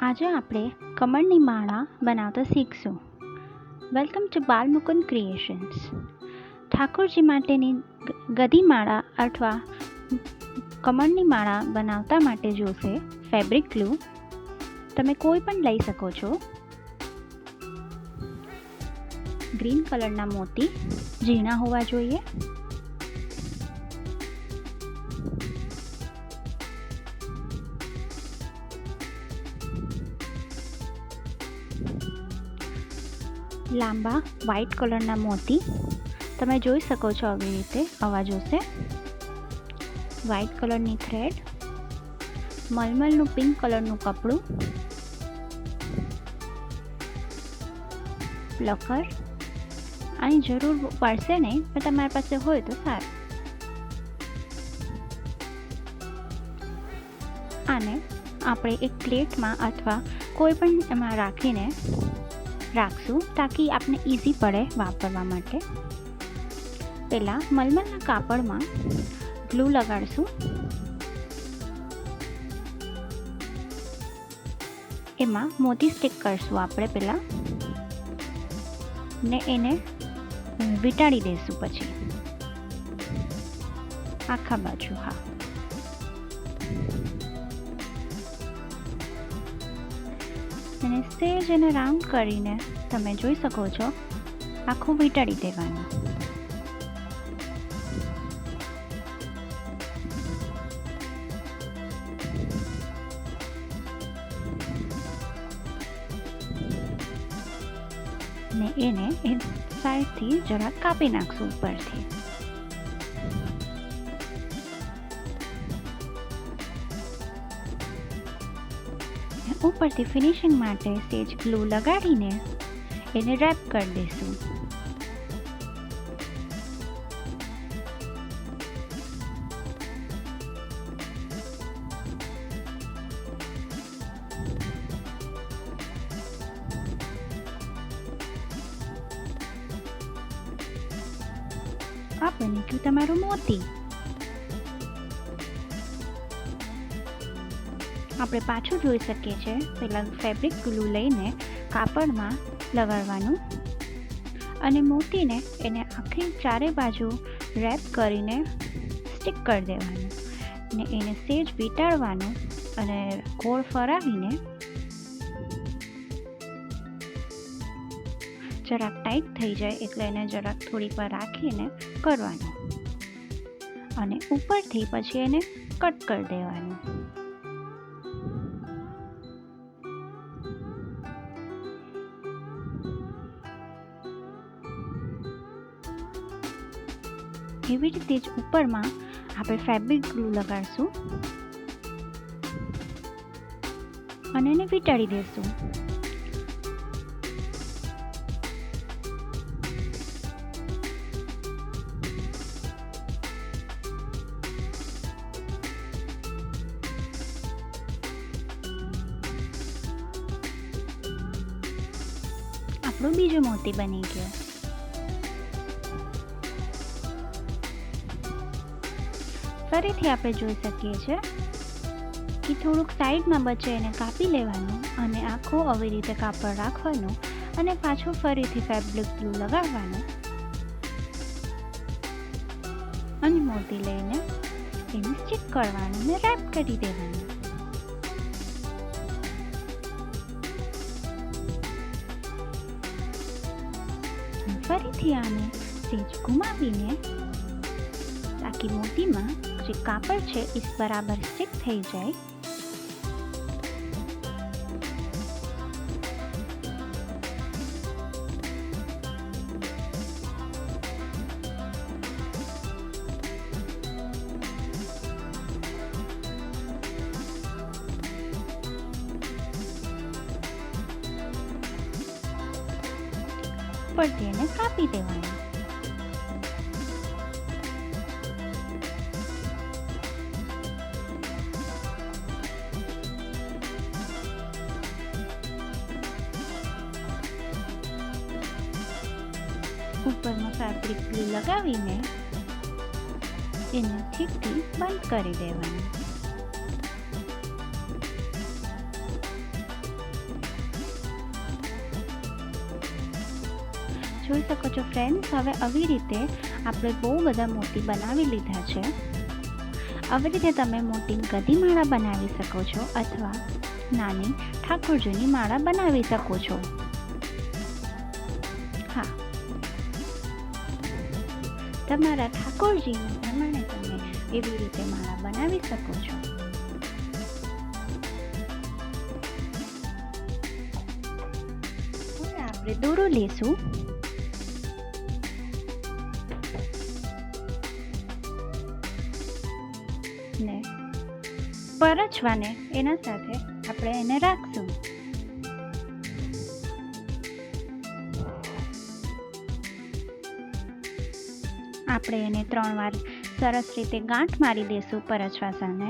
આજે આપણે કમળની માળા બનાવતા શીખશું. Welcome to Balmukund creations. Thakorji માટેની ગદી માળા અથવા કમળની માળા બનાવતા માટે જોશે ફેબ્રિક ગ્લુ. તમે કોઈ પણ લઈ શકો છો. ગ્રીન કલરના મોતી ઝીણા હોવા જોઈએ. લાંબા વ્હાઇટ કલરના મોતી તમે જોઈ શકો છો. આવી રીતે આવા જોશે. વ્હાઇટ કલરની થ્રેડ, મલમલનું પિંક કલરનું કપડું, પ્લકર. આની જરૂર પડશે નહીં, પણ તમારી પાસે હોય તો સારું. આને આપણે એક પ્લેટમાં અથવા કોઈ પણ એમાં રાખીને રાખશું, તાકી આપણે ઇઝી પડે વાપરવા માટે. પહેલાં મલમલના કાપડમાં ગ્લુ લગાડશું. એમાં મોતી સ્ટિક કરશું આપણે પહેલાં, ને એને વીંટાળી દઈશું. પછી આખા બાજુ અને સેજ એને રાઉન્ડ કરીને તમે જોઈ શકો છો આખું વીંટાળી દેવાનું. ને એને એ સાઈડથી જરા કાપી નાખશું ઉપરથી. ઉપરથી ફિનિશિંગ માટે સેજ ગ્લુ લગાડીને એને રેપ કરી દઈશું. આ બની ગયું તમારું મોતી. આપણે પાછું જોઈ શકીએ છીએ. પહેલાં ફેબ્રિક ગ્લુ લઈને કાપડમાં લગાડવાનું અને મોતીને એને આખી ચારે બાજુ રેપ કરીને સ્ટિક કરી દેવાનું ને એને સેજ વીંટાળવાનું અને ગોળ ફરાવીને જરાક ટાઈટ થઈ જાય એટલે એને જરાક થોડીક વાર રાખીને કરવાનું અને ઉપરથી પછી એને કટ કરી દેવાનું. એવી રીતે જ ઉપરમાં આપણે ફેબ્રિક ગ્લુ લગાડશું અને એને વીંટાળી દઈશું. આપણું બીજું મોતી બની ગયો. ફરીથી આપણે જોઈ શકીએ છીએ કે થોડુંક સાઈડમાં બચે એને કાપી લેવાનું અને આખું આવી રીતે કાપડ રાખવાનું અને પાછું ફરીથી ફેબ્રિક ગ્લુ લગાડવાનું અને મોતી લઈને એને સ્ટિક કરવાનું ને રેપ કરી દેવાનું. ફરીથી આને સેજ ઘુમાવીને તાકી મોતીમાં જે કાપડ છે એ બરાબર સ્ટિક થઈ જાય. પરથી એને કાપી દેવાનું. ઉપરમાં ફેબ્રિક ગ્લુ લગાવીને એને ઠીકથી બંધ કરી દેવાનું. જોઈ શકો છો ફ્રેન્ડ્સ, હવે આવી રીતે આપણે બહુ બધા મોતી બનાવી લીધા છે. આવી રીતે તમે મોટી ગદી માળા બનાવી શકો છો અથવા નાની ઠાકોરજીની માળા બનાવી શકો છો. હા, તમારા ઠાકોરજીના પ્રમાણે તમે એવી રીતે માળા બનાવી શકો છો. હવે આપણે દોરો લેશું ને પરચવાને એના સાથે આપણે એને રાખશું. આપણે એને 3 વાર સરસ રીતે ગાંઠ મારી દેશું પરચવા સામે.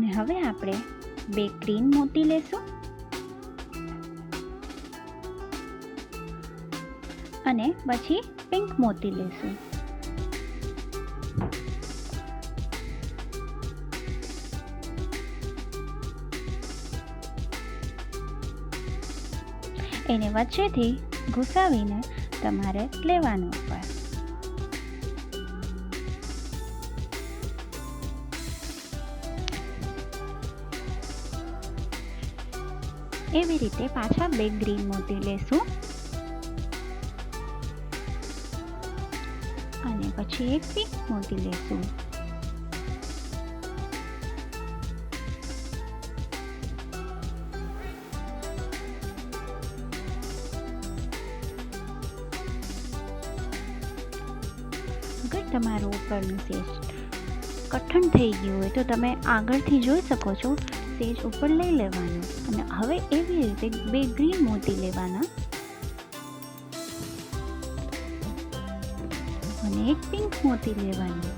ને હવે આપણે 2 ગ્રીન મોતી લેશું અને પછી પિંક મોતી લેશું. એને વચ્ચેથી ઘુસાવીને તમારે લેવાનું ઉપર. એવી રીતે પાછા 2 ગ્રીન મોતી લેશું અને પછી એક પિંક મોતી લેશું. અગર તમારું ઉપરનું સેજ કઠણ થઈ ગયું હોય તો તમે આગળથી જોઈ શકો છો, સેજ ઉપર લઈ લેવાનું અને હવે એવી રીતે 2 ગ્રીન મોતી લેવાના અને એક પિંક મોતી લેવાનું.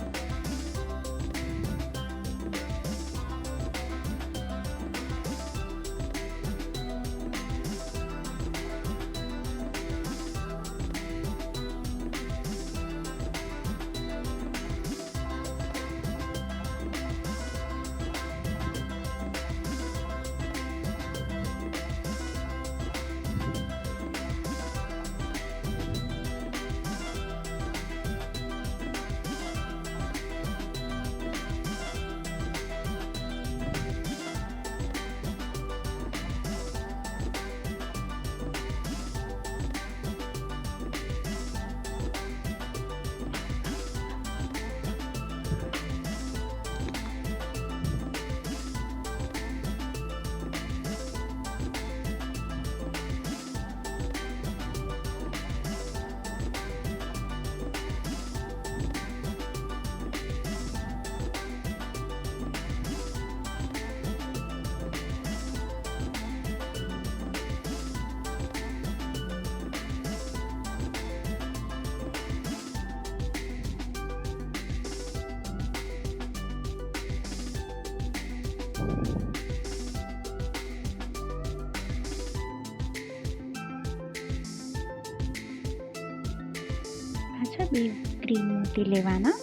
પાછા 2 ગ્રીન મોતી લેવાના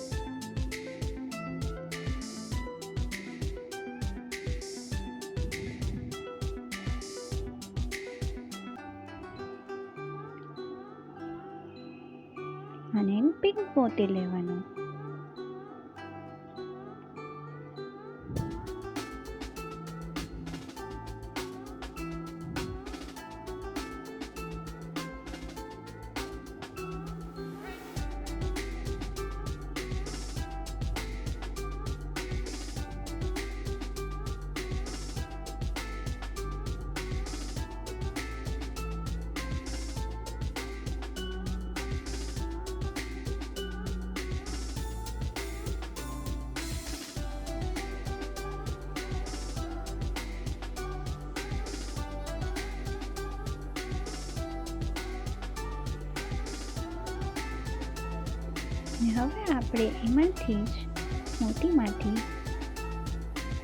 અને પિંક મોતી લેવાનું. હવે આપણે એમાંથી જ મોતીમાંથી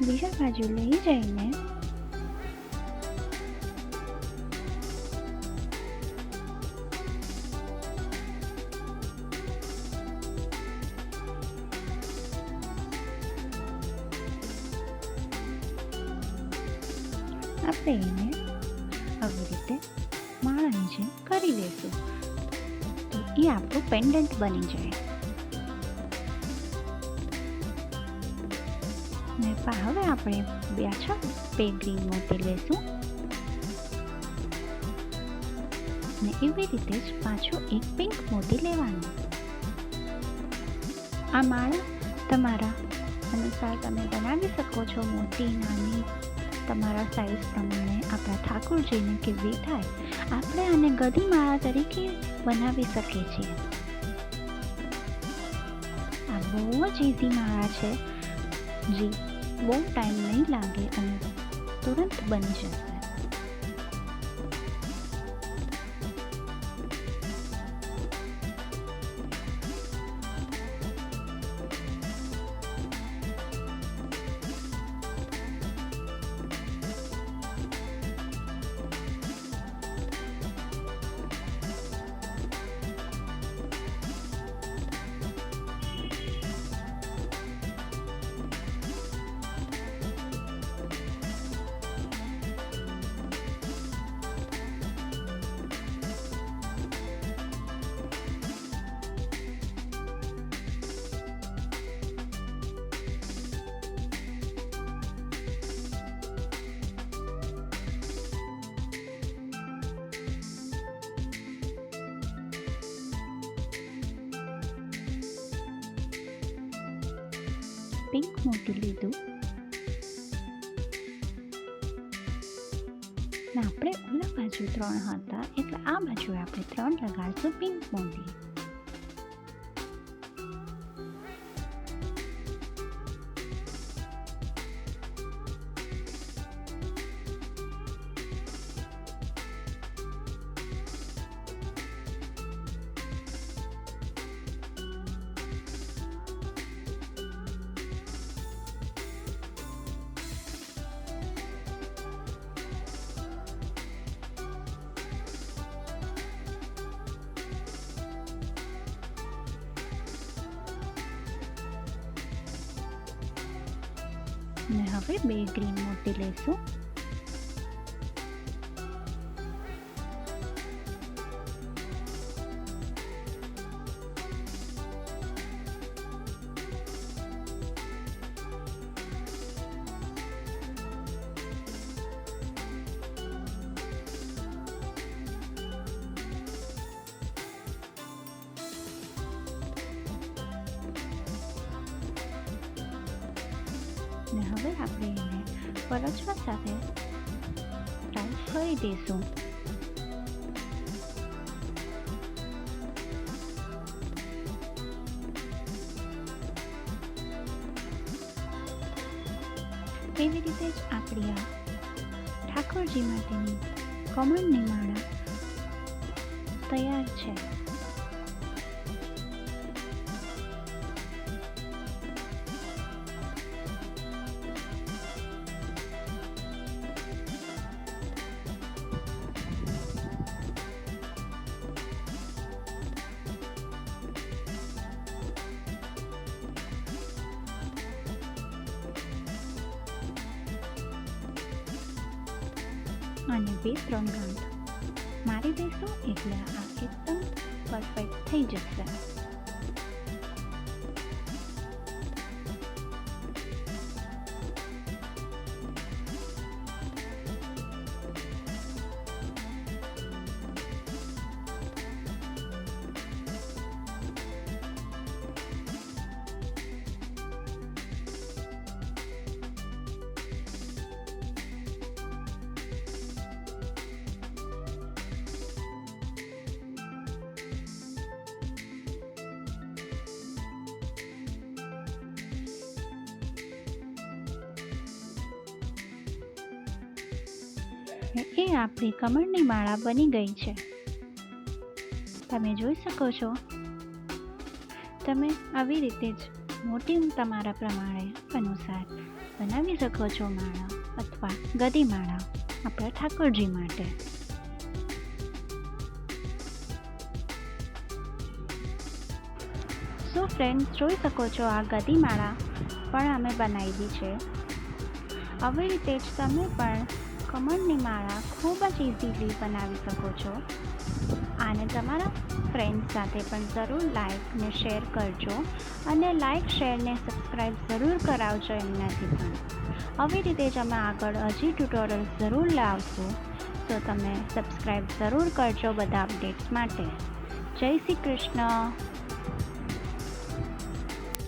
બીજા બાજુ લઈ જઈને આપણે એને આવી રીતે માળાની જેમ કરી લઈશું તો એ આપણું પેન્ડન્ટ બની જાય. ને હવે આપણે પાછા 2 ગ્રીન મોતી લઈશું ને એવી રીતે જ પાછો એક પિંક મોતી લેવાનું. આ માળા તમારા અનુસાર તમે બનાવી શકો છો, મોટી નાની તમારા સાઈઝ પ્રમાણે. આપણા ઠાકોરજીને કેવી થાય આપણે આને ગદી માળા તરીકે બનાવી શકીએ છીએ. આ બહુ જ ઇઝી માળા છે જે બહુ ટાઈમ નહીં લાગે અને તુરંત બની જશે. પિંક મોતી લીધું ને આપણે ઓલા બાજુ 3 હતા એટલે આ બાજુ આપણે 3 લગાડશું પિંક મોતી. ને હવે 2 ગ્રીન મોતી લઈશું. ને હવે આપણે એને પરચવા સાથે ટાઈટ કરી દઈશું. એવી રીતે જ આપણી આ ઠાકોરજી માટેની કમળની માળા તૈયાર છે. અને 2-3 ગાંઠ મારી દઈશું એટલે આ એકદમ પરફેક્ટ થઈ જશે. એ આપણી કમળની માળા બની ગઈ છે. તમે જોઈ શકો છો. તમે આવી રીતે જ મોટી તમારા પ્રમાણે અનુસાર બનાવી શકો છો માળા અથવા ગદી માળા આપણા ઠાકોરજી માટે. સો ફ્રેન્ડ્સ, જોઈ શકો છો આ ગદી માળા પણ અમે બનાવી છે. આવી રીતે જ તમે પણ કમળની માળા ખૂબ જ ઇઝીલી બનાવી શકો છો. આને તમારા ફ્રેન્ડ સાથે પણ જરૂર લાઈક ને શેર કરજો અને લાઈક શેર ને સબસ્ક્રાઈબ જરૂર કરાવજો એમનાથી પણ. આવી રીતે જ અમે આગળ હજી ટ્યુટોરિયલ્સ જરૂર લાવશું, તો તમે સબસ્ક્રાઈબ જરૂર કરજો બધા અપડેટ્સ માટે. જય શ્રી કૃષ્ણ.